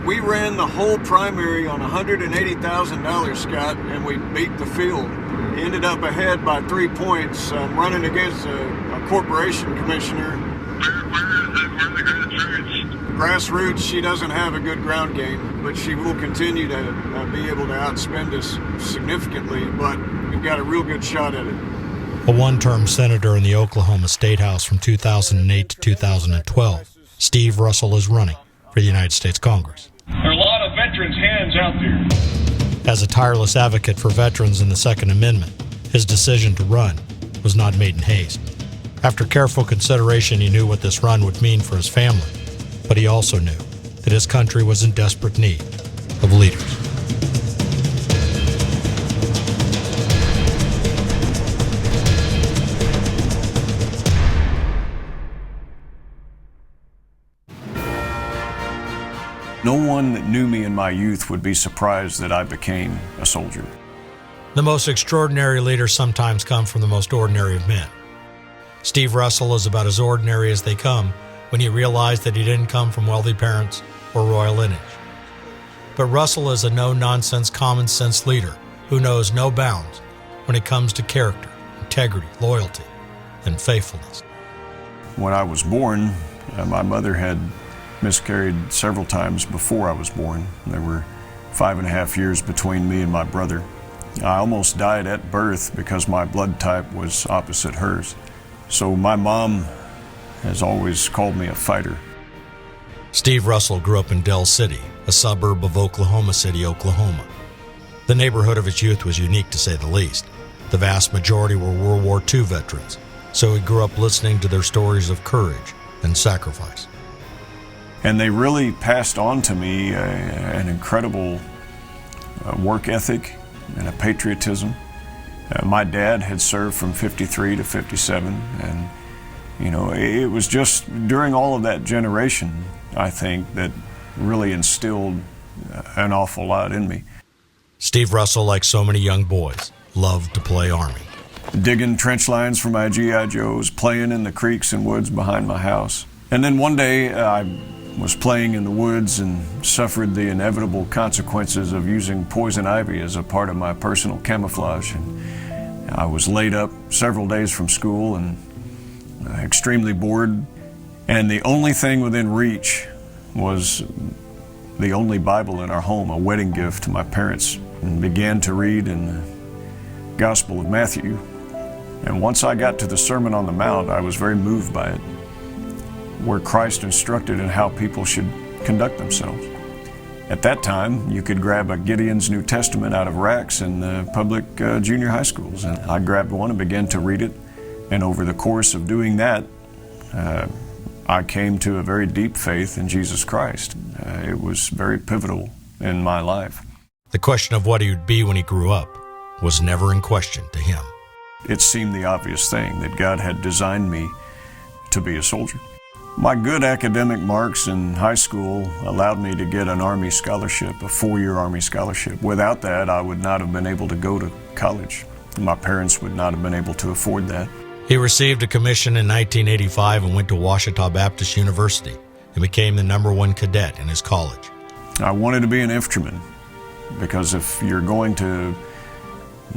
We ran the whole primary on $180,000, Scott, and we beat the field. Ended up ahead by 3 points, running against a corporation commissioner. Where the grassroots? Grassroots, she doesn't have a good ground game, but she will continue to be able to outspend us significantly, but we've got a real good shot at it. A one-term senator in the Oklahoma State House from 2008 to 2012, Steve Russell is running for the United States Congress. There are a lot of veterans' hands out there. As a tireless advocate for veterans in the Second Amendment, his decision to run was not made in haste. After careful consideration, he knew what this run would mean for his family, but he also knew that his country was in desperate need of leaders. No one that knew me in my youth would be surprised that I became a soldier. The most extraordinary leaders sometimes come from the most ordinary of men. Steve Russell is about as ordinary as they come when you realize that he didn't come from wealthy parents or royal lineage. But Russell is a no-nonsense, common-sense leader who knows no bounds when it comes to character, integrity, loyalty, and faithfulness. When I was born, my mother had miscarried several times before I was born. There were 5.5 years between me and my brother. I almost died at birth because my blood type was opposite hers. So my mom has always called me a fighter. Steve Russell grew up in Del City, a suburb of Oklahoma City, Oklahoma. The neighborhood of his youth was unique to say the least. The vast majority were World War II veterans, so he grew up listening to their stories of courage and sacrifice. And they really passed on to me an incredible work ethic and a patriotism. My dad had served from 53 to 57, and it was just during all of that generation, I think, that really instilled an awful lot in me. Steve Russell, like so many young boys, loved to play Army. Digging trench lines for my G.I. Joes, playing in the creeks and woods behind my house. And then one day I was playing in the woods and suffered the inevitable consequences of using poison ivy as a part of my personal camouflage. And I was laid up several days from school and extremely bored. And the only thing within reach was the only Bible in our home, a wedding gift to my parents, and began to read in the Gospel of Matthew. And once I got to the Sermon on the Mount, I was very moved by it, where Christ instructed in how people should conduct themselves. At that time, you could grab a Gideon's New Testament out of racks in the public junior high schools. And I grabbed one and began to read it. And over the course of doing that, I came to a very deep faith in Jesus Christ. It was very pivotal in my life. The question of what he would be when he grew up was never in question to him. It seemed the obvious thing that God had designed me to be a soldier. My good academic marks in high school allowed me to get an Army scholarship, a 4-year Army scholarship. Without that, I would not have been able to go to college. My parents would not have been able to afford that. He received a commission in 1985 and went to Ouachita Baptist University and became the #1 cadet in his college. I wanted to be an infantryman because if you're going to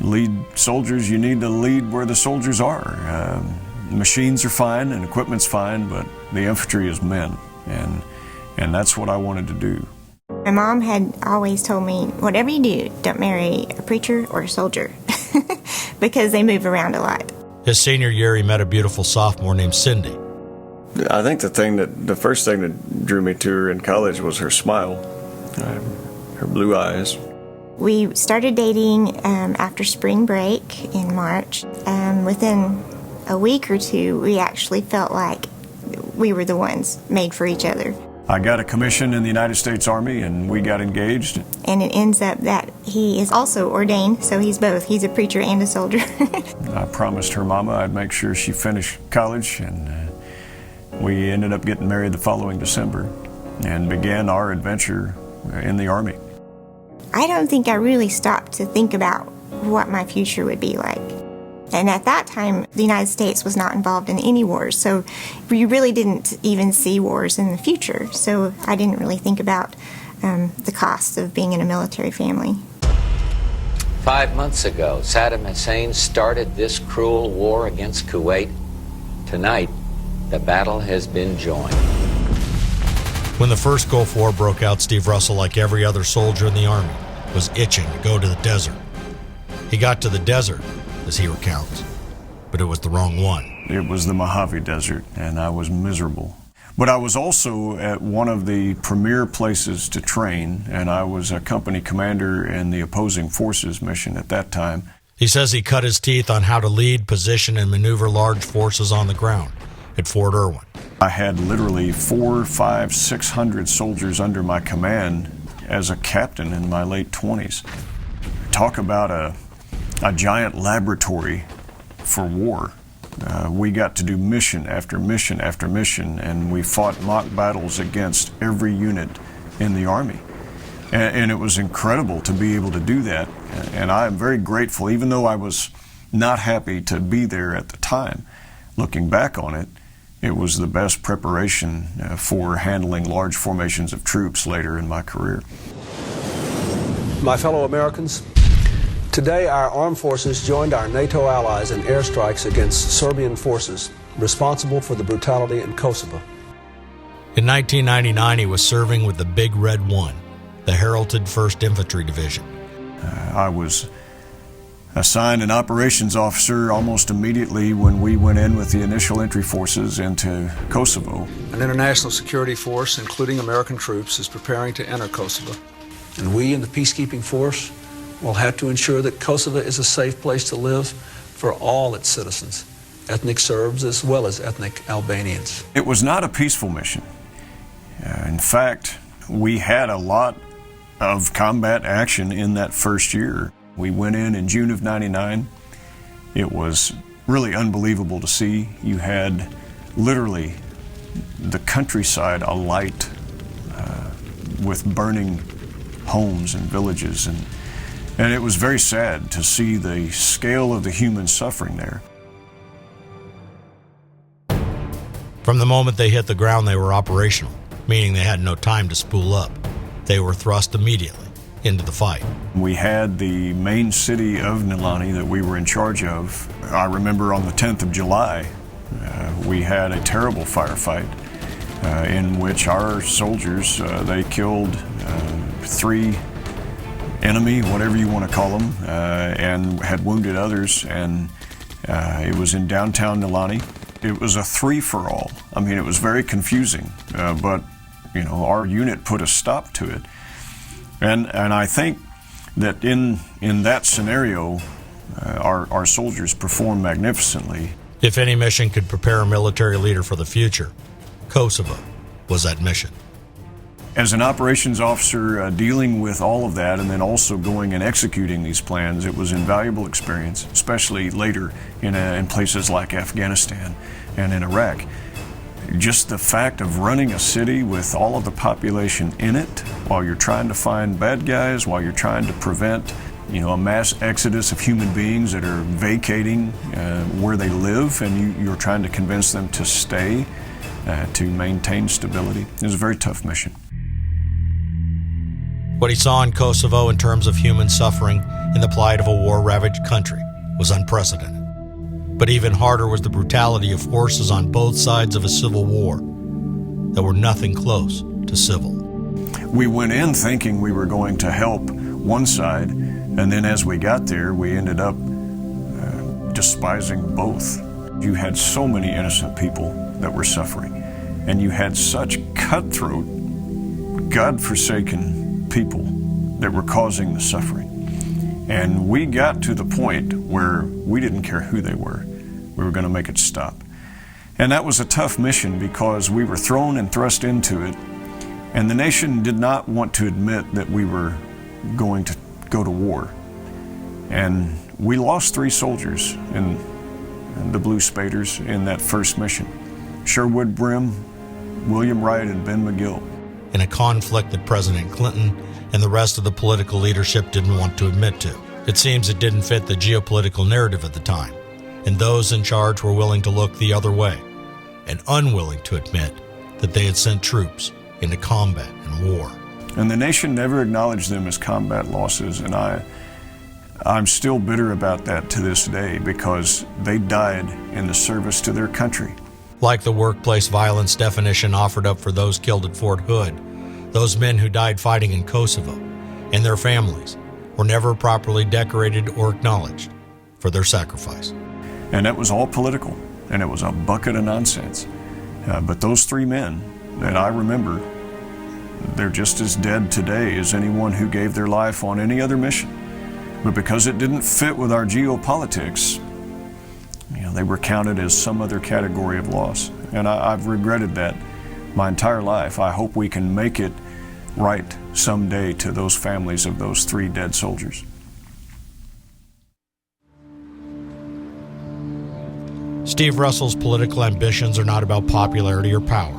lead soldiers, you need to lead where the soldiers are. Machines are fine and equipment's fine, but the infantry is men, and that's what I wanted to do. My mom had always told me, whatever you do, don't marry a preacher or a soldier because they move around a lot. His senior year, he met a beautiful sophomore named Cindy. I think the first thing that drew me to her in college was her smile, her blue eyes. We started dating after spring break in March. Within a week or two, we actually felt like we were the ones made for each other. I got a commission in the United States Army, and we got engaged. And it ends up that he is also ordained, so he's both. He's a preacher and a soldier. I promised her mama I'd make sure she finished college, and we ended up getting married the following December and began our adventure in the Army. I don't think I really stopped to think about what my future would be like. And at that time, the United States was not involved in any wars, so we really didn't even see wars in the future. So I didn't really think about the cost of being in a military family. 5 months ago, Saddam Hussein started this cruel war against Kuwait. Tonight, the battle has been joined. When the first Gulf War broke out, Steve Russell, like every other soldier in the Army, was itching to go to the desert. He got to the desert, as he recounts, but it was the wrong one. It was the Mojave Desert, and I was miserable. But I was also at one of the premier places to train, and I was a company commander in the opposing forces mission at that time. He says he cut his teeth on how to lead, position, and maneuver large forces on the ground at Fort Irwin. I had literally 400, 500, 600 soldiers under my command as a captain in my late 20s. Talk about a giant laboratory for war. We got to do mission after mission after mission, and we fought mock battles against every unit in the Army. And it was incredible to be able to do that. And I am very grateful, even though I was not happy to be there at the time. Looking back on it, it was the best preparation for handling large formations of troops later in my career. My fellow Americans, today our armed forces joined our NATO allies in airstrikes against Serbian forces responsible for the brutality in Kosovo. In 1999, he was serving with the Big Red One, the heralded 1st Infantry Division. I was assigned an operations officer almost immediately when we went in with the initial entry forces into Kosovo. An international security force, including American troops, is preparing to enter Kosovo. And we in the peacekeeping force will have to ensure that Kosovo is a safe place to live for all its citizens, ethnic Serbs as well as ethnic Albanians. It was not a peaceful mission. In fact, we had a lot of combat action in that first year. We went in June of '99. It was really unbelievable to see. You had literally the countryside alight with burning homes and villages, and it was very sad to see the scale of the human suffering there. From the moment they hit the ground, they were operational, meaning they had no time to spool up. They were thrust immediately into the fight. We had the main city of Nilani that we were in charge of. I remember on the 10th of July, we had a terrible firefight in which our soldiers, they killed 3 enemy, whatever you want to call them, and had wounded others, and it was in downtown Nilani. It was a free-for-all. I mean, it was very confusing, but you know, our unit put a stop to it. And I think that in that scenario, our soldiers performed magnificently. If any mission could prepare a military leader for the future, Kosovo was that mission. As an operations officer dealing with all of that and then also going and executing these plans, it was an invaluable experience, especially later in places like Afghanistan and in Iraq. Just the fact of running a city with all of the population in it while you're trying to find bad guys, while you're trying to prevent, you know, a mass exodus of human beings that are vacating where they live, and you're trying to convince them to stay to maintain stability. It was a very tough mission. What he saw in Kosovo in terms of human suffering in the plight of a war-ravaged country was unprecedented. But even harder was the brutality of forces on both sides of a civil war that were nothing close to civil. We went in thinking we were going to help one side, and then as we got there, we ended up despising both. You had so many innocent people that were suffering, and you had such cutthroat, God-forsaken people that were causing the suffering. And we got to the point where we didn't care who they were. We were going to make it stop. And that was a tough mission because we were thrown and thrust into it, and the nation did not want to admit that we were going to go to war. And we lost 3 soldiers in the Blue Spaders in that first mission. Sherwood Brim, William Wright, and Ben McGill. In a conflict that President Clinton and the rest of the political leadership didn't want to admit to. It seems it didn't fit the geopolitical narrative at the time, and those in charge were willing to look the other way and unwilling to admit that they had sent troops into combat and war. And the nation never acknowledged them as combat losses, and I'm still bitter about that to this day because they died in the service to their country. Like the workplace violence definition offered up for those killed at Fort Hood, those men who died fighting in Kosovo and their families were never properly decorated or acknowledged for their sacrifice. And that was all political, and it was a bucket of nonsense. But those three men that I remember, they're just as dead today as anyone who gave their life on any other mission. But because it didn't fit with our geopolitics, they were counted as some other category of loss. And I've regretted that my entire life. I hope we can make it right someday to those families of those three dead soldiers. Steve Russell's political ambitions are not about popularity or power.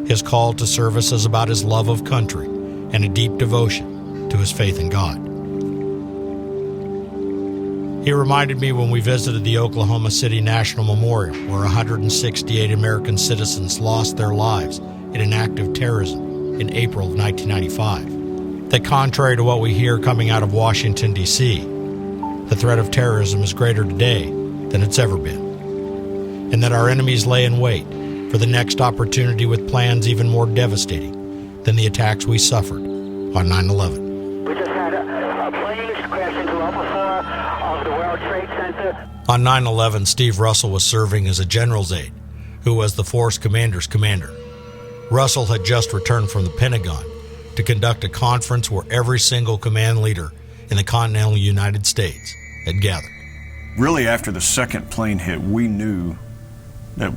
His call to service is about his love of country and a deep devotion to his faith in God. He reminded me when we visited the Oklahoma City National Memorial, where 168 American citizens lost their lives in an act of terrorism in April of 1995, that contrary to what we hear coming out of Washington, D.C., the threat of terrorism is greater today than it's ever been, and that our enemies lay in wait for the next opportunity with plans even more devastating than the attacks we suffered on 9/11. We just had a plane crash into Level 4 of the World Trade Center. On 9/11, Steve Russell was serving as a general's aide, who was the force commander's commander. Russell had just returned from the Pentagon to conduct a conference where every single command leader in the continental United States had gathered. Really, after the second plane hit, we knew that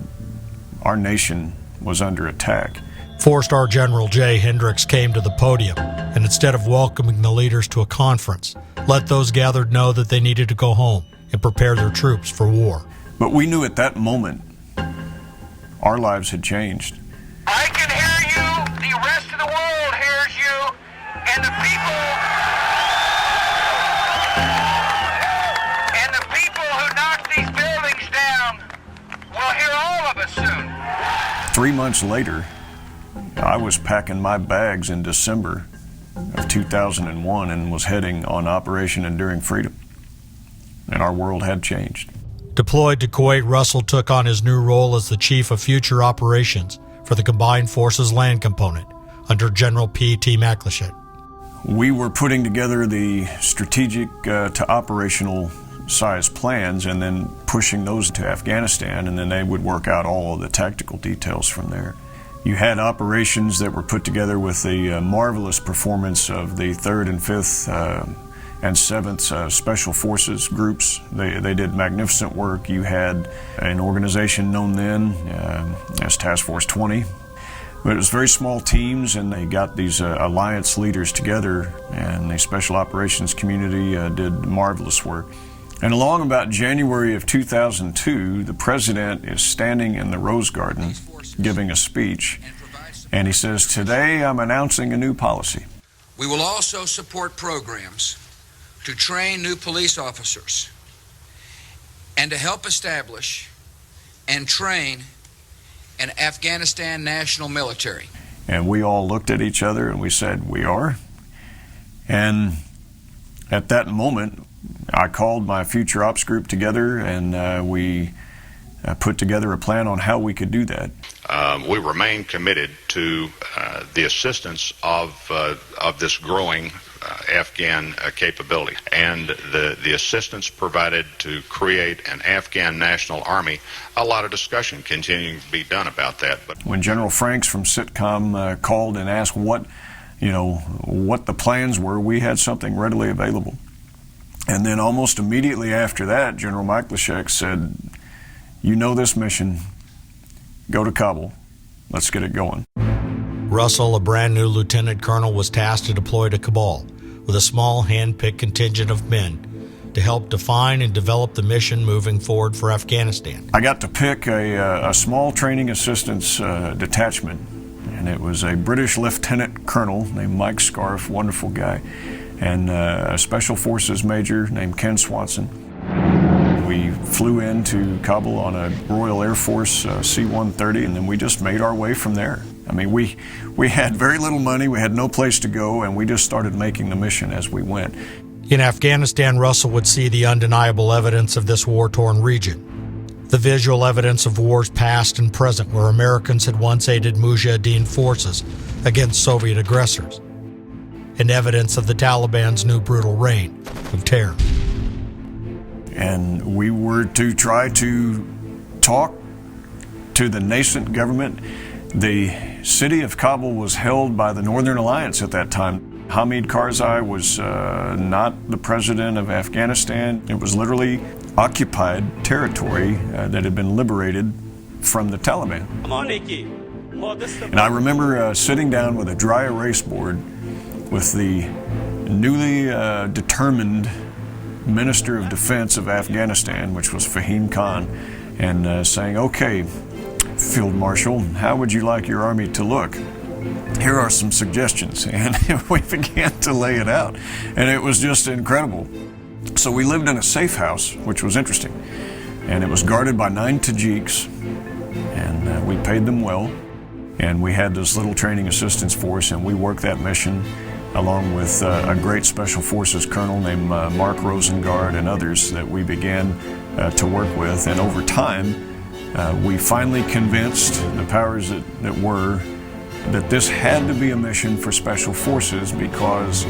our nation was under attack. Four-star General Jay Hendricks came to the podium, and instead of welcoming the leaders to a conference, let those gathered know that they needed to go home and prepare their troops for war. But we knew at that moment our lives had changed. I can hear you, the rest of the world hears you, and the people who knocked these buildings down will hear all of us soon. 3 months later, I was packing my bags in December of 2001 and was heading on Operation Enduring Freedom. And our world had changed. Deployed to Kuwait, Russell took on his new role as the Chief of Future Operations for the Combined Forces Land Component under General P.T. McLachette. We were putting together the strategic to operational size plans and then pushing those to Afghanistan, and then they would work out all of the tactical details from there. You had operations that were put together with the marvelous performance of the 3rd and 5th and 7th Special Forces groups. They did magnificent work. You had an organization known then as Task Force 20. But it was very small teams, and they got these alliance leaders together, and the Special Operations community did marvelous work. And along about January of 2002, the president is standing in the Rose Garden giving a speech, and he says, "Today I'm announcing a new policy. We will also support programs to train new police officers and to help establish and train an Afghanistan national military." And we all looked at each other and we said, "We are?" And at that moment, I called my future ops group together, and we put together a plan on how we could do that. We remain committed to the assistance of this growing Afghan capability, and the assistance provided to create an Afghan national army. A lot of discussion continuing to be done about that. But when General Franks from CITCOM called and asked what the plans were, we had something readily available. And then almost immediately after that, General McLachette said, "You know this mission. Go to Kabul. Let's get it going." Russell, a brand new lieutenant colonel, was tasked to deploy to Kabul with a small hand-picked contingent of men to help define and develop the mission moving forward for Afghanistan. I got to pick a small training assistance detachment, and it was a British lieutenant colonel named Mike Scarf, wonderful guy, and a Special Forces major named Ken Swanson. We flew into Kabul on a Royal Air Force C-130, and then we just made our way from there. I mean, we had very little money, we had no place to go, and we just started making the mission as we went. In Afghanistan, Russell would see the undeniable evidence of this war-torn region. The visual evidence of wars past and present where Americans had once aided Mujahideen forces against Soviet aggressors, and evidence of the Taliban's new brutal reign of terror. And we were to try to talk to the nascent government. The city of Kabul was held by the Northern Alliance at that time. Hamid Karzai was not the president of Afghanistan. It was literally occupied territory that had been liberated from the Taliban. And I remember sitting down with a dry erase board with the newly determined Minister of Defense of Afghanistan, which was Fahim Khan, and saying, "Okay, Field Marshal, how would you like your army to look? Here are some suggestions." And we began to lay it out, and it was just incredible. So we lived in a safe house, which was interesting, and it was guarded by 9 Tajiks, and we paid them well, and we had this little training assistance force, and we worked that mission along with a great Special Forces colonel named Mark Rosengard and others that we began to work with. And over time, we finally convinced the powers that were that this had to be a mission for Special Forces, because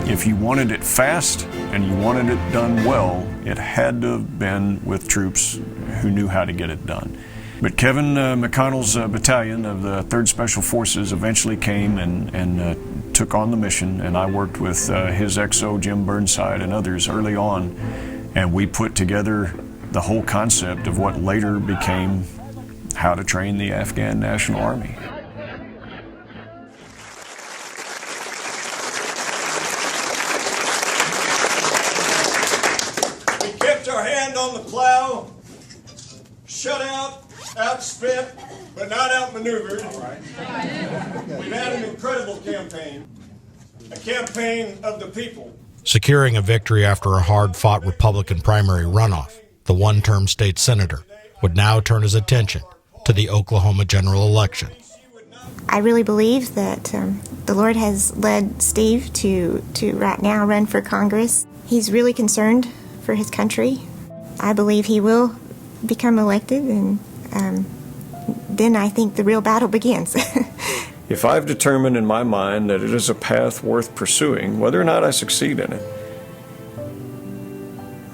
if you wanted it fast and you wanted it done well, it had to have been with troops who knew how to get it done. But Kevin McConnell's battalion of the 3rd Special Forces eventually came and took on the mission, and I worked with his XO, Jim Burnside, and others early on, and we put together the whole concept of what later became how to train the Afghan National Army. We kept our hand on the plow, shut out, outspent, but not outmaneuvered. We've had an incredible campaign, a campaign of the people. Securing a victory after a hard-fought Republican primary runoff, the one-term state senator would now turn his attention to the Oklahoma general election. I really believe that the Lord has led Steve to right now run for Congress. He's really concerned for his country. I believe he will become elected, and then I think the real battle begins. If I've determined in my mind that it is a path worth pursuing, whether or not I succeed in it,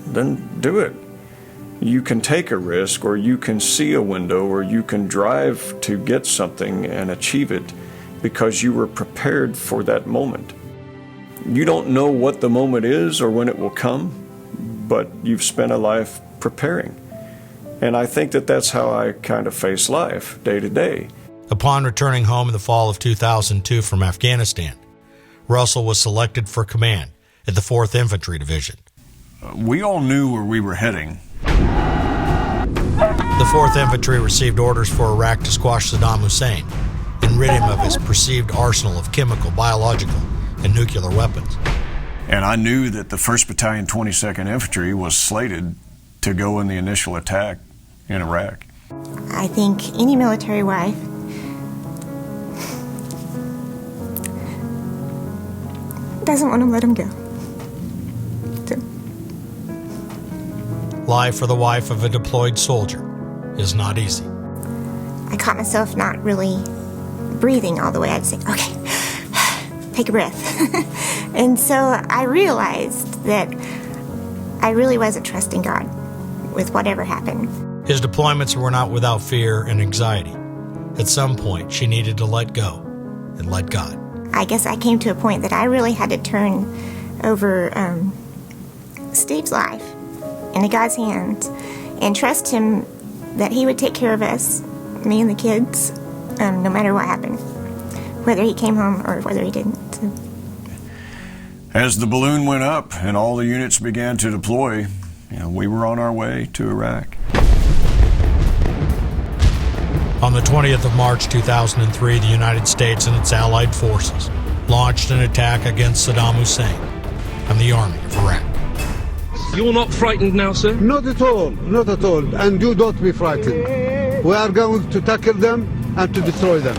then do it. You can take a risk, or you can see a window, or you can drive to get something and achieve it because you were prepared for that moment. You don't know what the moment is or when it will come, but you've spent a life preparing. And I think that that's how I kind of face life day to day. Upon returning home in the fall of 2002 from Afghanistan, Russell was selected for command at the 4th Infantry Division. We all knew where we were heading. The 4th Infantry received orders for Iraq to squash Saddam Hussein and rid him of his perceived arsenal of chemical, biological, and nuclear weapons. And I knew that the 1st Battalion 22nd Infantry was slated to go in the initial attack in Iraq. I think any military wife doesn't want to let him go. Life for the wife of a deployed soldier is not easy. I caught myself not really breathing all the way. I'd say, okay, take a breath. And so I realized that I really wasn't trusting God with whatever happened. His deployments were not without fear and anxiety. At some point, she needed to let go and let God. I guess I came to a point that I really had to turn over Steve's life into God's hands and trust him that he would take care of us, me and the kids, no matter what happened, whether he came home or whether he didn't. So. As the balloon went up and all the units began to deploy, we were on our way to Iraq. On the 20th of March 2003, the United States and its allied forces launched an attack against Saddam Hussein and the army of Iraq. You're not frightened now, sir? Not at all, not at all. And you don't be frightened. We are going to tackle them and to destroy them.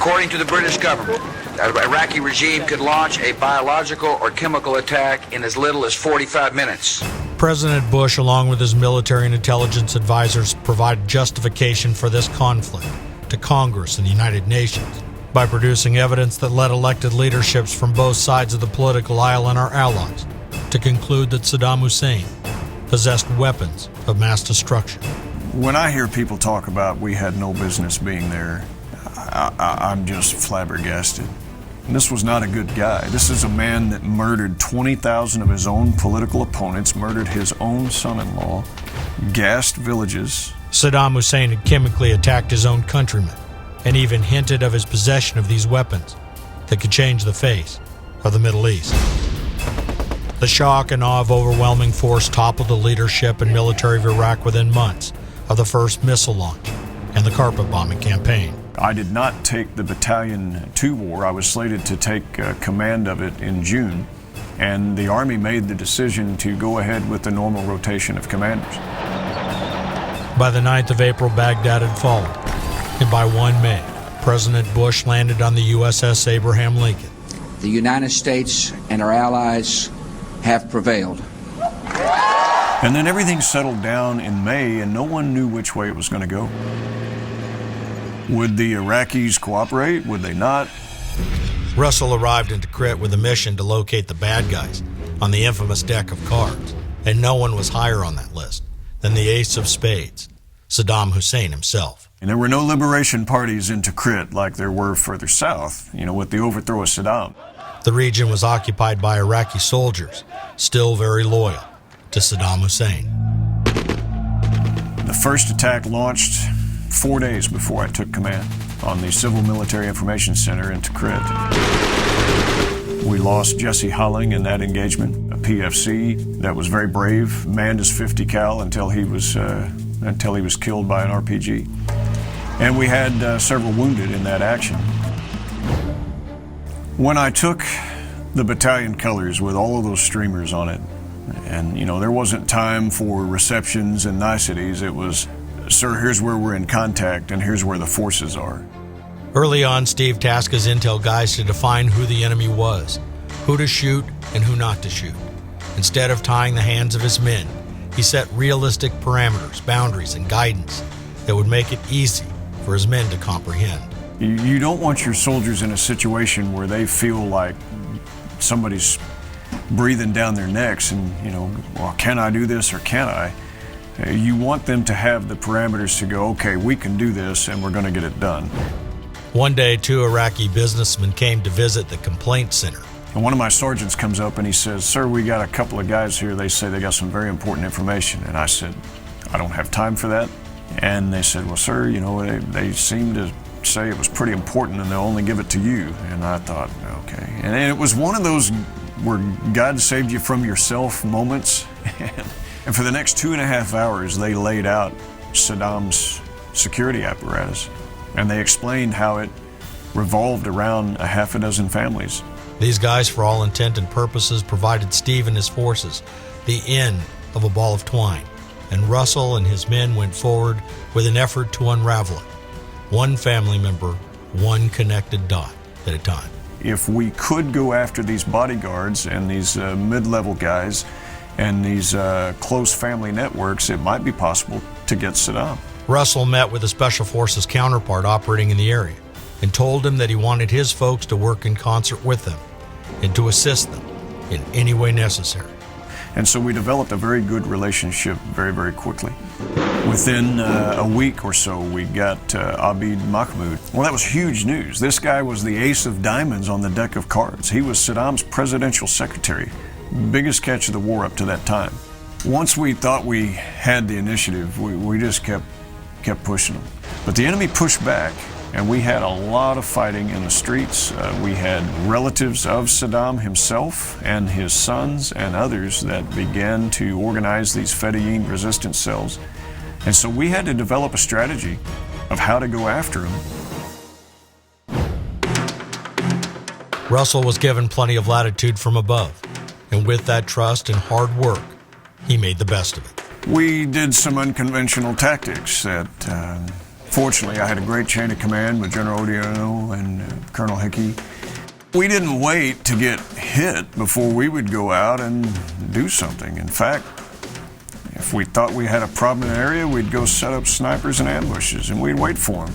According to the British government, the Iraqi regime could launch a biological or chemical attack in as little as 45 minutes. President Bush, along with his military and intelligence advisors, provided justification for this conflict to Congress and the United Nations by producing evidence that led elected leaderships from both sides of the political aisle and our allies to conclude that Saddam Hussein possessed weapons of mass destruction. When I hear people talk about we had no business being there, I'm just flabbergasted. This was not a good guy. This is a man that murdered 20,000 of his own political opponents, murdered his own son-in-law, gassed villages. Saddam Hussein had chemically attacked his own countrymen and even hinted of his possession of these weapons that could change the face of the Middle East. The shock and awe of overwhelming force toppled the leadership and military of Iraq within months of the first missile launch and the carpet bombing campaign. I did not take the battalion to war. I was slated to take command of it in June, and the Army made the decision to go ahead with the normal rotation of commanders. By the 9th of April, Baghdad had fallen, and by 1 May, President Bush landed on the USS Abraham Lincoln. The United States and our allies have prevailed. And then everything settled down in May, and no one knew which way it was going to go. Would the Iraqis cooperate? Would they not? Russell arrived in Tikrit with a mission to locate the bad guys on the infamous deck of cards, and no one was higher on that list than the ace of spades, Saddam Hussein himself. And there were no liberation parties in Tikrit like there were further south, with the overthrow of Saddam. The region was occupied by Iraqi soldiers, still very loyal to Saddam Hussein. The first attack launched 4 days before I took command on the Civil Military Information Center in Tikrit. We lost Jesse Holling in that engagement, a PFC that was very brave, manned his 50 cal until he was killed by an RPG. And we had several wounded in that action. When I took the battalion colors with all of those streamers on it, and there wasn't time for receptions and niceties, it was, "Sir, here's where we're in contact, and here's where the forces are." Early on, Steve tasked his intel guys to define who the enemy was, who to shoot and who not to shoot. Instead of tying the hands of his men, he set realistic parameters, boundaries, and guidance that would make it easy for his men to comprehend. You don't want your soldiers in a situation where they feel like somebody's breathing down their necks and, well, can I do this or can't I? You want them to have the parameters to go, okay, we can do this and we're going to get it done. One day, 2 Iraqi businessmen came to visit the complaint center. And one of my sergeants comes up and he says, "Sir, we got a couple of guys here. They say they got some very important information." And I said, "I don't have time for that." And they said, "Well, sir, they seem to say it was pretty important and they'll only give it to you." And I thought, okay. And it was one of those where God saved you from yourself moments. And for the next 2.5 hours, they laid out Saddam's security apparatus. And they explained how it revolved around a half a dozen families. These guys, for all intent and purposes, provided Steve and his forces the end of a ball of twine. And Russell and his men went forward with an effort to unravel it. One family member, one connected dot at a time. If we could go after these bodyguards and these mid-level guys and these close family networks, it might be possible to get Saddam. Russell met with a Special Forces counterpart operating in the area and told him that he wanted his folks to work in concert with them and to assist them in any way necessary. And so we developed a very good relationship very, very quickly. Within a week or so, we got Abid Mahmoud. Well, that was huge news. This guy was the ace of diamonds on the deck of cards. He was Saddam's presidential secretary. Biggest catch of the war up to that time. Once we thought we had the initiative, we just kept pushing them. But the enemy pushed back, and we had a lot of fighting in the streets. We had relatives of Saddam himself and his sons and others that began to organize these Fedayeen resistance cells. And so we had to develop a strategy of how to go after him. Russell was given plenty of latitude from above, and with that trust and hard work, he made the best of it. We did some unconventional tactics that Fortunately, I had a great chain of command with General Odierno and Colonel Hickey. We didn't wait to get hit before we would go out and do something. In fact, if we thought we had a problem in an area, we'd go set up snipers and ambushes, and we'd wait for them.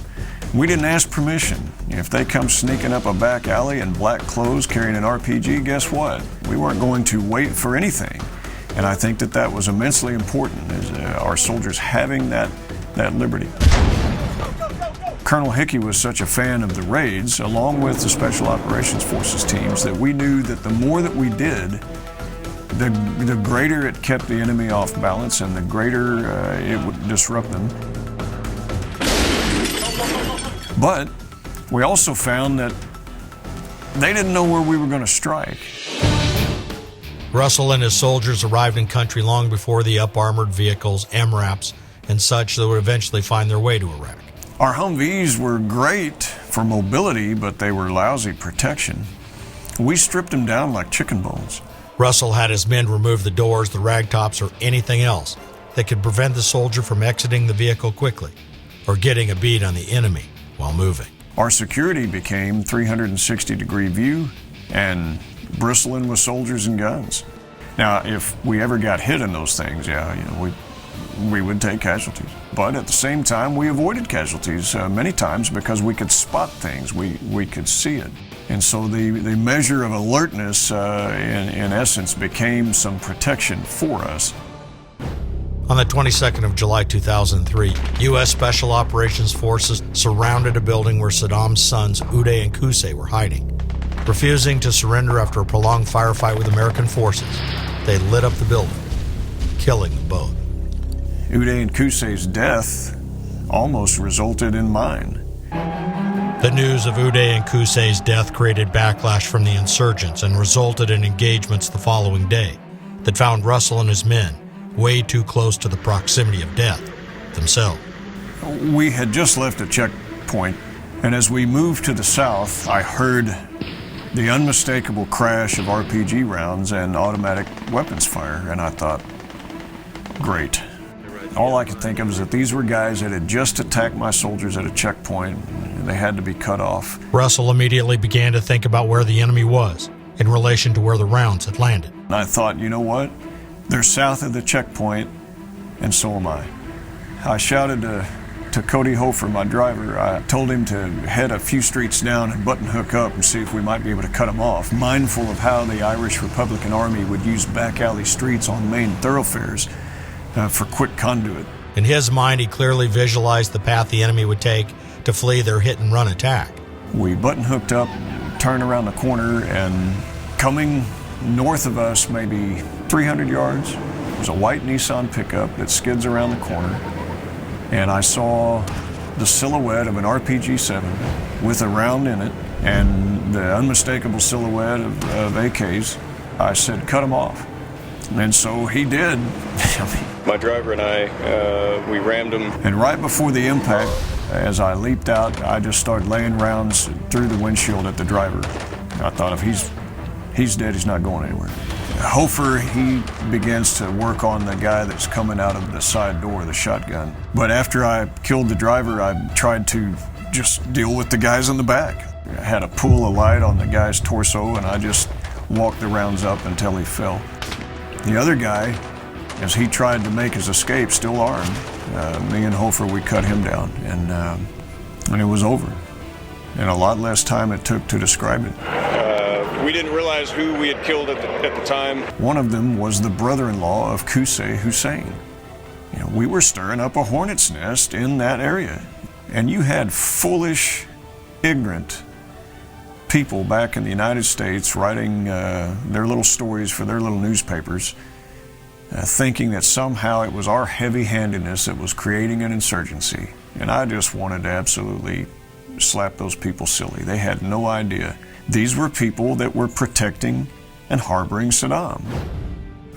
We didn't ask permission. If they come sneaking up a back alley in black clothes carrying an RPG, guess what? We weren't going to wait for anything. And I think that was immensely important, is our soldiers having that liberty. Colonel Hickey was such a fan of the raids, along with the Special Operations Forces teams, that we knew that the more that we did, the greater it kept the enemy off balance and the greater it would disrupt them. But we also found that they didn't know where we were going to strike. Russell and his soldiers arrived in country long before the up-armored vehicles, MRAPs, and such that would eventually find their way to Iraq. Our Humvees were great for mobility, but they were lousy protection. We stripped them down like chicken bones. Russell had his men remove the doors, the ragtops, or anything else that could prevent the soldier from exiting the vehicle quickly or getting a bead on the enemy while moving. Our security became 360-degree view and bristling with soldiers and guns. Now, if we ever got hit in those things, we would take casualties. But at the same time, we avoided casualties many times because we could spot things, we could see it. And so the measure of alertness, in essence, became some protection for us. On the 22nd of July 2003, U.S. Special Operations Forces surrounded a building where Saddam's sons Uday and Qusay were hiding. Refusing to surrender after a prolonged firefight with American forces, they lit up the building, killing them both. Uday and Qusay's death almost resulted in mine. The news of Uday and Qusay's death created backlash from the insurgents and resulted in engagements the following day that found Russell and his men way too close to the proximity of death themselves. We had just left a checkpoint, and as we moved to the south, I heard the unmistakable crash of RPG rounds and automatic weapons fire, and I thought, great. All I could think of is that these were guys that had just attacked my soldiers at a checkpoint, and they had to be cut off. Russell immediately began to think about where the enemy was in relation to where the rounds had landed. And I thought, you know what? They're south of the checkpoint, and so am I. I shouted to Cody Hofer, my driver. I told him to head a few streets down and button hook up and see if we might be able to cut them off, mindful of how the Irish Republican Army would use back alley streets on main thoroughfares for quick conduit. In his mind, he clearly visualized the path the enemy would take to flee their hit-and-run attack. We button hooked up, turned around the corner, and coming north of us, maybe 300 yards, was a white Nissan pickup that skids around the corner, and I saw the silhouette of an RPG-7 with a round in it and the unmistakable silhouette of AKs. I said, cut them off. And so he did. My driver and I, we rammed him. And right before the impact, as I leaped out, I just started laying rounds through the windshield at the driver. I thought, if he's dead, he's not going anywhere. Hofer, he begins to work on the guy that's coming out of the side door, the shotgun. But after I killed the driver, I tried to just deal with the guys in the back. I had a pool of light on the guy's torso, and I just walked the rounds up until he fell. The other guy, as he tried to make his escape, still armed, me and Hofer, we cut him down, and it was over. And a lot less time it took to describe it. We didn't realize who we had killed at the time. One of them was the brother-in-law of Qusay Hussein. We were stirring up a hornet's nest in that area. And you had foolish, ignorant people back in the United States writing their little stories for their little newspapers, thinking that somehow it was our heavy-handedness that was creating an insurgency. And I just wanted to absolutely slap those people silly. They had no idea. These were people that were protecting and harboring Saddam.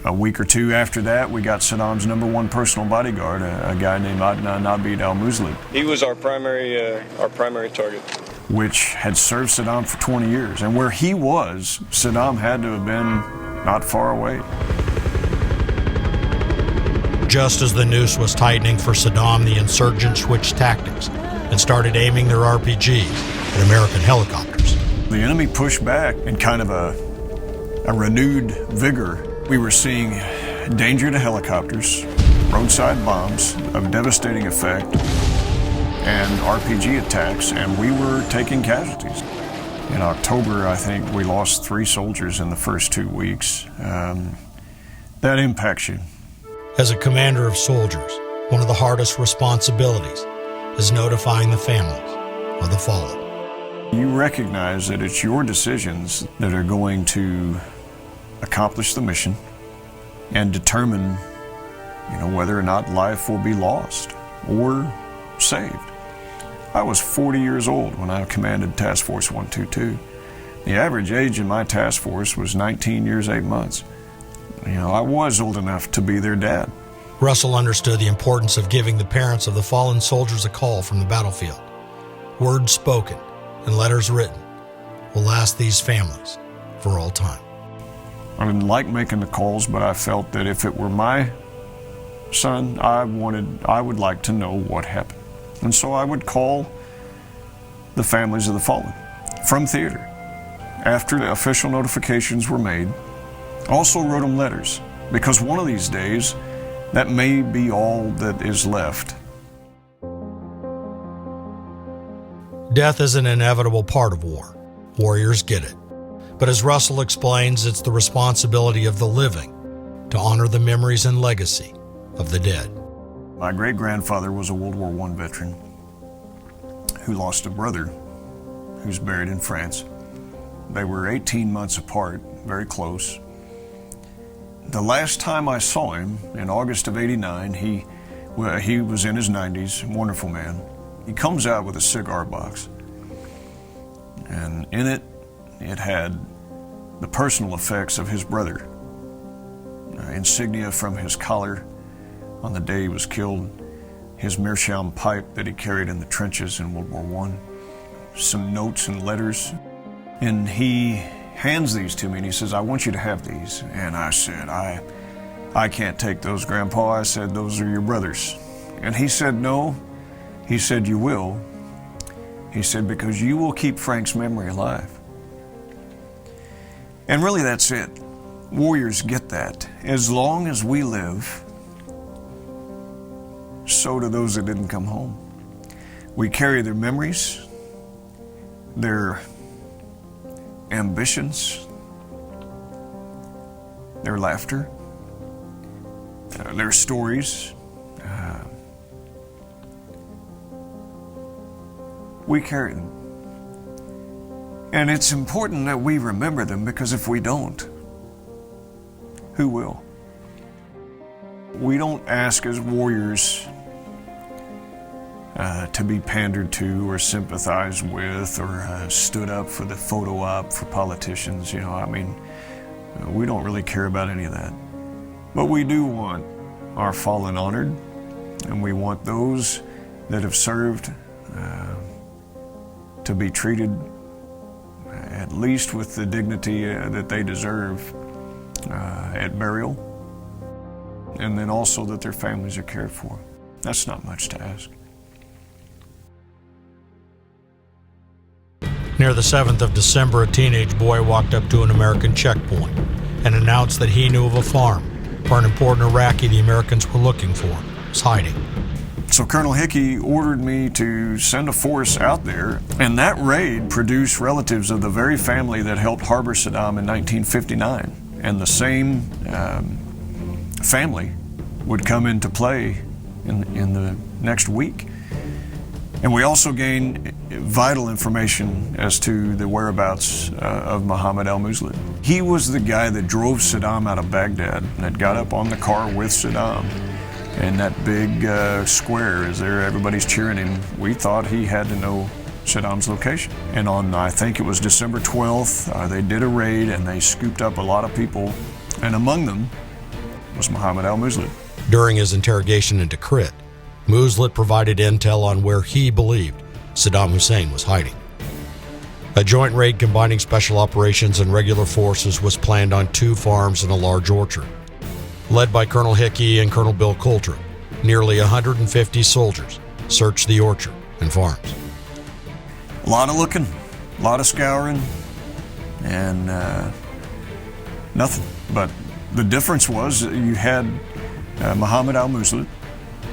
A week or two after that, we got Saddam's #1 personal bodyguard, a guy named Adnan Abid al-Muslib. He was our primary target. Which had served Saddam for 20 years. And where he was, Saddam had to have been not far away. Just as the noose was tightening for Saddam, the insurgents switched tactics and started aiming their RPGs at American helicopters. The enemy pushed back in kind of a renewed vigor. We were seeing danger to helicopters, roadside bombs of devastating effect, and RPG attacks, and we were taking casualties. In October, I think we lost 3 soldiers in the first 2 weeks. That impacts you. As a commander of soldiers, one of the hardest responsibilities is notifying the families of the fallen. You recognize that it's your decisions that are going to accomplish the mission and determine, whether or not life will be lost or saved. I was 40 years old when I commanded Task Force 122. The average age in my task force was 19 years, 8 months. I was old enough to be their dad. Russell understood the importance of giving the parents of the fallen soldiers a call from the battlefield. Words spoken and letters written will last these families for all time. I didn't like making the calls, but I felt that if it were my son, I would like to know what happened. And so I would call the families of the fallen from theater after the official notifications were made. Also wrote them letters, because one of these days, that may be all that is left. Death is an inevitable part of war. Warriors get it. But as Russell explains, it's the responsibility of the living to honor the memories and legacy of the dead. My great-grandfather was a World War I veteran who lost a brother who's buried in France. They were 18 months apart, very close. The last time I saw him, in August of '89, he was in his 90s, wonderful man. He comes out with a cigar box, and in it, it had the personal effects of his brother. Insignia from his collar on the day he was killed, his meerschaum pipe that he carried in the trenches in World War I, some notes and letters, and he hands these to me and he says, "I want you to have these." And I said, I can't take those, Grandpa. I said, "Those are your brother's." And he said, "No." He said, "You will." He said, "Because you will keep Frank's memory alive." And really that's it. Warriors get that. As long as we live, so do those that didn't come home. We carry their memories, their ambitions, their laughter, their stories. We carry them. And it's important that we remember them, because if we don't, who will? We don't ask as warriors to be pandered to or sympathized with or stood up for the photo op for politicians. We don't really care about any of that. But we do want our fallen honored, and we want those that have served to be treated at least with the dignity that they deserve at burial, and then also that their families are cared for. That's not much to ask. Near the 7th of December, a teenage boy walked up to an American checkpoint and announced that he knew of a farm where an important Iraqi the Americans were looking for was hiding. So Colonel Hickey ordered me to send a force out there, and that raid produced relatives of the very family that helped harbor Saddam in 1959. And the same family would come into play in the next week. And we also gained vital information as to the whereabouts of Mohammed al-Muslid. He was the guy that drove Saddam out of Baghdad, that got up on the car with Saddam. And that big square is there, everybody's cheering him. We thought he had to know Saddam's location. And on, I think it was December 12th, they did a raid and they scooped up a lot of people. And among them was Mohammed al-Muslid. During his interrogation in Tikrit, Muslid provided intel on where he believed Saddam Hussein was hiding. A joint raid combining special operations and regular forces was planned on 2 farms and a large orchard. led by Colonel Hickey and Colonel Bill Coulter. Nearly 150 soldiers searched the orchard and farms. A lot of looking, a lot of scouring, and nothing. But the difference was you had Muhammad al-Muslit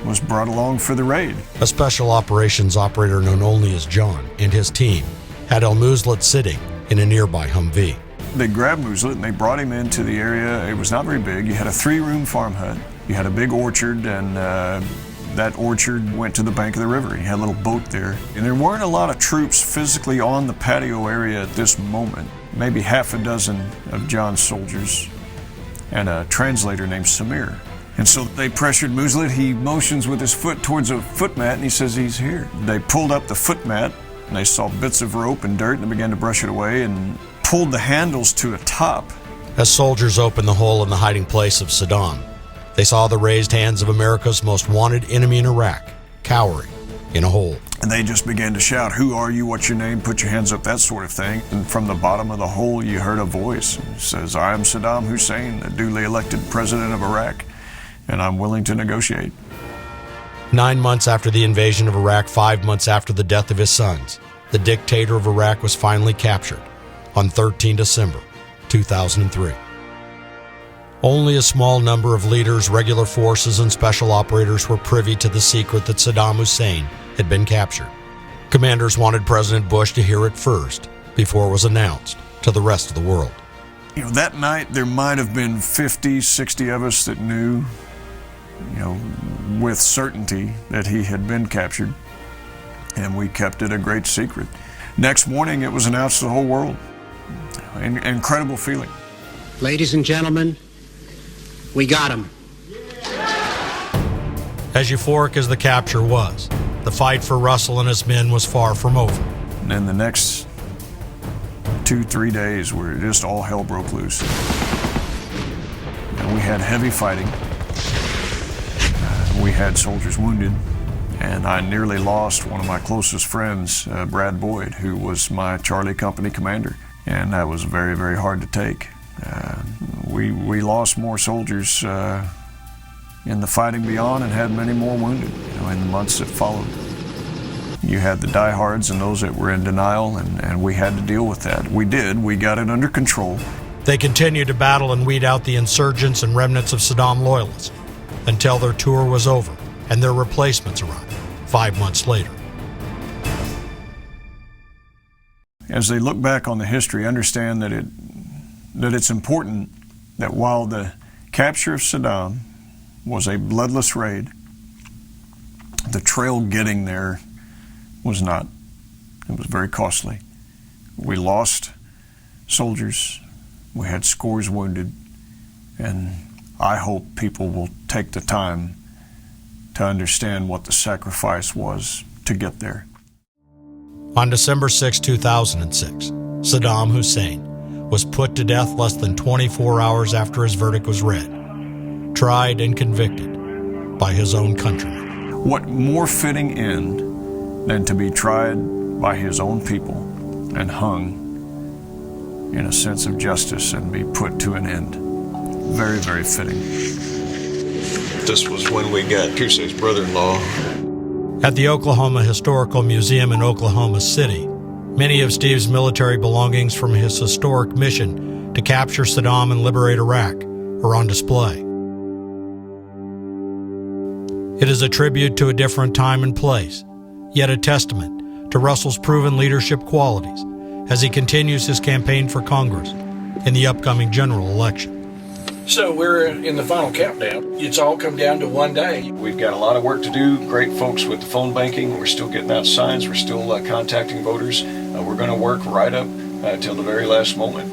was brought along for the raid. A special operations operator known only as John and his team had al-Muslit sitting in a nearby Humvee. They grabbed Muslit and they brought him into the area. It was not very big. You had a 3-room farm hut. You had a big orchard, and that orchard went to the bank of the river. You had a little boat there. And there weren't a lot of troops physically on the patio area at this moment. Maybe half a dozen of John's soldiers and a translator named Samir. And so they pressured Muslit. He motions with his foot towards a foot mat, and he says he's here. They pulled up the foot mat, and they saw bits of rope and dirt, and they began to brush it away and pulled the handles to a top. As soldiers opened the hole in the hiding place of Saddam, they saw the raised hands of America's most wanted enemy in Iraq, cowering in a hole. And they just began to shout, "Who are you? What's your name? Put your hands up," that sort of thing. And from the bottom of the hole, you heard a voice. It says, "I am Saddam Hussein, the duly elected president of Iraq, and I'm willing to negotiate." 9 months after the invasion of Iraq, 5 months after the death of his sons, the dictator of Iraq was finally captured on 13 December 2003. Only a small number of leaders, regular forces, and special operators were privy to the secret that Saddam Hussein had been captured. Commanders wanted President Bush to hear it first before it was announced to the rest of the world. You know, that night there might have been 50, 60 of us that knew, with certainty that he had been captured, and we kept it a great secret. Next morning it was announced to the whole world. An incredible feeling. Ladies and gentlemen, we got him. As euphoric as the capture was, the fight for Russell and his men was far from over. And then the next 2-3 days where just all hell broke loose. And we had heavy fighting. We had soldiers wounded, and I nearly lost one of my closest friends, Brad Boyd, who was my Charlie Company commander, and that was very, very hard to take. We lost more soldiers in the fighting beyond and had many more wounded in the months that followed. You had the diehards and those that were in denial, and we had to deal with that. We did. We got it under control. They continued to battle and weed out the insurgents and remnants of Saddam loyalists until their tour was over and their replacements arrived 5 months later. As they look back on the history, understand that it's important that while the capture of Saddam was a bloodless raid, the trail getting there was not. It was very costly. We lost soldiers, we had scores wounded, and I hope people will take the time to understand what the sacrifice was to get there. On December 6, 2006, Saddam Hussein was put to death less than 24 hours after his verdict was read, tried and convicted by his own countrymen. What more fitting end than to be tried by his own people and hung in a sense of justice and be put to an end? Very, very fitting. This was when we got Pusey's brother-in-law. At the Oklahoma Historical Museum in Oklahoma City, many of Steve's military belongings from his historic mission to capture Saddam and liberate Iraq are on display. It is a tribute to a different time and place, yet a testament to Russell's proven leadership qualities as he continues his campaign for Congress in the upcoming general election. So we're in the final countdown. It's all come down to one day. We've got a lot of work to do. Great folks with the phone banking. We're still getting out signs. We're still contacting voters. We're going to work right up till the very last moment.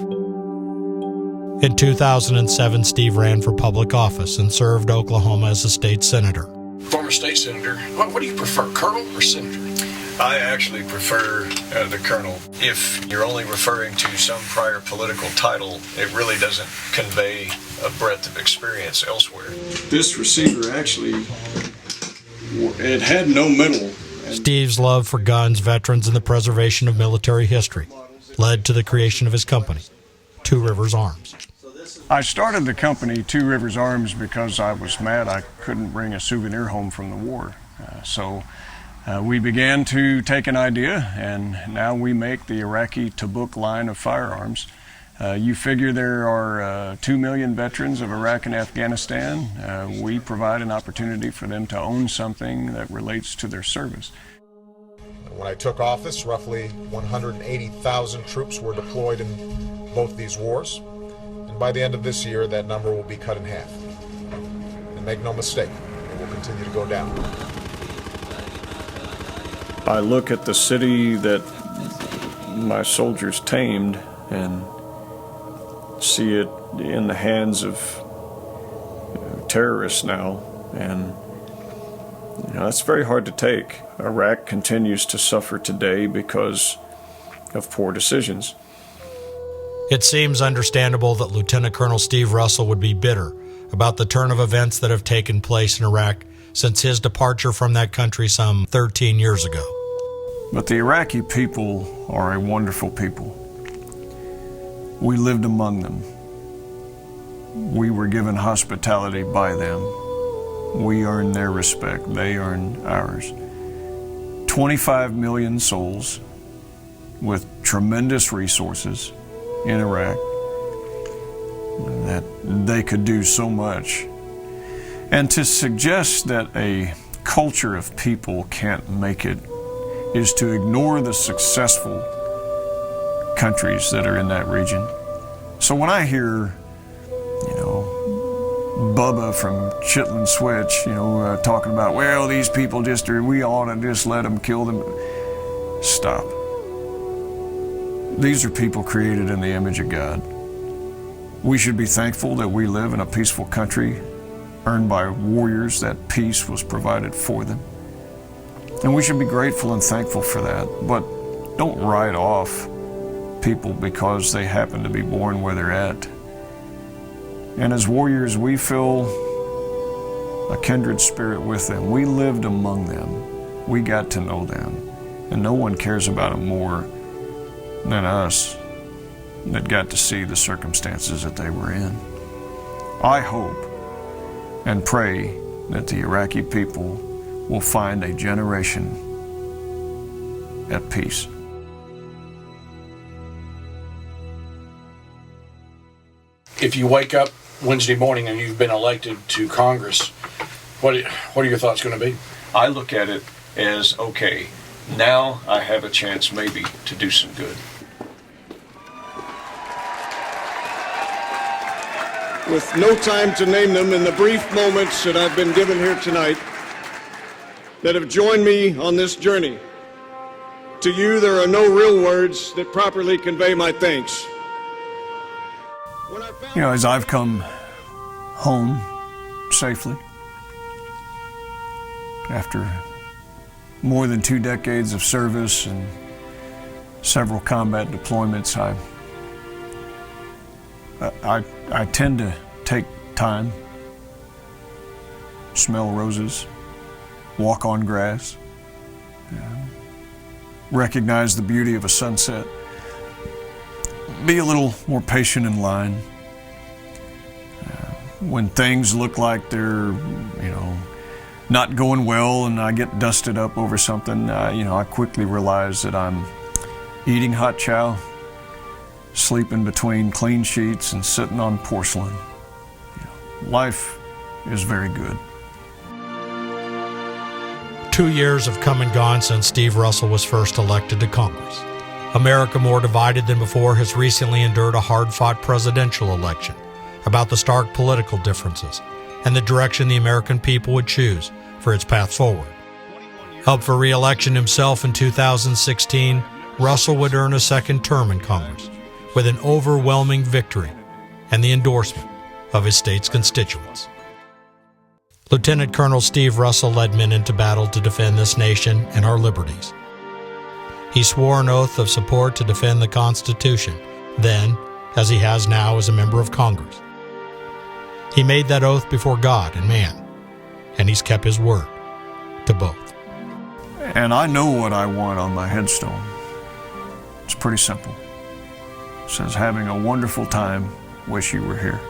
In 2007, Steve ran for public office and served Oklahoma as a state senator. Former state senator, what do you prefer, colonel or senator? I actually prefer the colonel. If you're only referring to some prior political title, it really doesn't convey a breadth of experience elsewhere. This receiver actually, it had no middle. Steve's love for guns, veterans, and the preservation of military history led to the creation of his company, Two Rivers Arms. I started the company, Two Rivers Arms, because I was mad I couldn't bring a souvenir home from the war. So we began to take an idea, and now we make the Iraqi Tabuk line of firearms. You figure there are 2 million veterans of Iraq and Afghanistan. We provide an opportunity for them to own something that relates to their service. When I took office, roughly 180,000 troops were deployed in both these wars. And by the end of this year, that number will be cut in half. And make no mistake, it will continue to go down. I look at the city that my soldiers tamed and see it in the hands of terrorists now, and that's very hard to take. Iraq continues to suffer today because of poor decisions. It seems understandable that Lieutenant Colonel Steve Russell would be bitter about the turn of events that have taken place in Iraq since his departure from that country some 13 years ago. But the Iraqi people are a wonderful people. We lived among them. We were given hospitality by them. We earned their respect. They earned ours. 25 million souls with tremendous resources in Iraq that they could do so much. And to suggest that a culture of people can't make it is to ignore the successful countries that are in that region. So when I hear, Bubba from Chitlin Switch, talking about, well, these people we ought to just let them kill them. Stop. These are people created in the image of God. We should be thankful that we live in a peaceful country earned by warriors, that peace was provided for them. And we should be grateful and thankful for that. But don't write off people because they happen to be born where they're at. And as warriors, we feel a kindred spirit with them. We lived among them. We got to know them. And no one cares about them more than us that got to see the circumstances that they were in. I hope and pray that the Iraqi people will find a generation at peace. If you wake up Wednesday morning and you've been elected to Congress, what are your thoughts going to be? I look at it as, okay, now I have a chance maybe to do some good. With no time to name them, in the brief moments that I've been given here tonight that have joined me on this journey, to you there are no real words that properly convey my thanks. As I've come home safely after more than 2 decades of service and several combat deployments, I tend to take time, smell roses, walk on grass, recognize the beauty of a sunset, be a little more patient in line. When things look like they're, not going well and I get dusted up over something, I quickly realize that I'm eating hot chow, sleeping between clean sheets, and sitting on porcelain. Life is very good. 2 years have come and gone since Steve Russell was first elected to Congress. America, more divided than before, has recently endured a hard-fought presidential election about the stark political differences and the direction the American people would choose for its path forward. Up for re-election himself in 2016, Russell would earn a second term in Congress with an overwhelming victory and the endorsement of his state's constituents. Lieutenant Colonel Steve Russell led men into battle to defend this nation and our liberties. He swore an oath of support to defend the Constitution, then, as he has now as a member of Congress. He made that oath before God and man, and he's kept his word to both. And I know what I want on my headstone. It's pretty simple. It says, having a wonderful time, wish you were here.